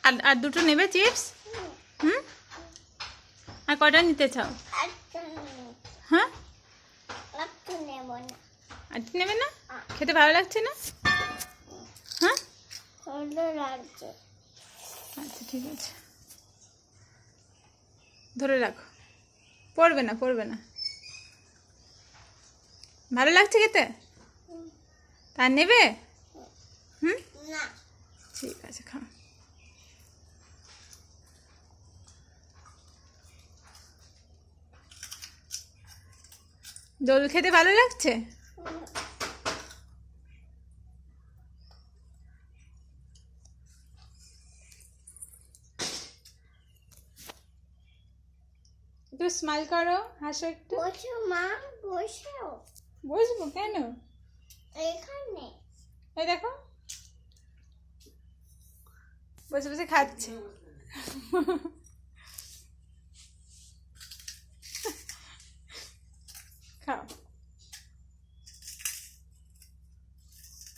আর আর দুটো নেবে চিপস? হুম, আর কটা নিতে চাও? হ্যাঁ, আর নেবে না? খেতে ভালো লাগছে না? হ্যাঁ, আচ্ছা ঠিক আছে, ধরে রাখো, পড়বে না পড়বে না। ভালো লাগছে খেতে? তার নেবে? হুম, ঠিক আছে, খাও। দোল খেতে ভালো লাগছে? একটু স্মাইল করো, হাসো একটু। বসো মা, বসো। বসবো কেন? এখানে এই দেখো, বসে বসে খাচ্ছে।